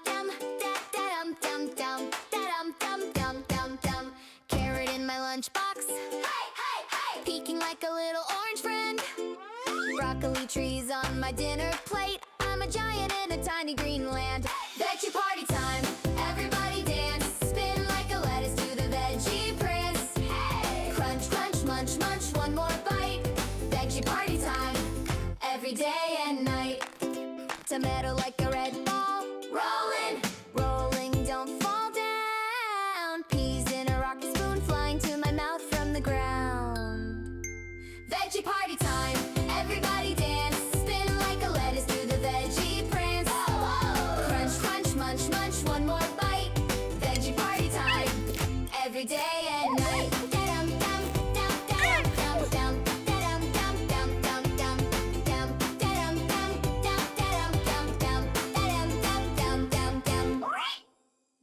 dum, da-dum, dum, dum, da-dum, dum, dum, dum, dum. Carrot in my lunchbox, hey, hey, hey, peeking like a little orange friend. Broccoli trees on my dinner plate. I'm a giant in a tiny green land. Veggie Party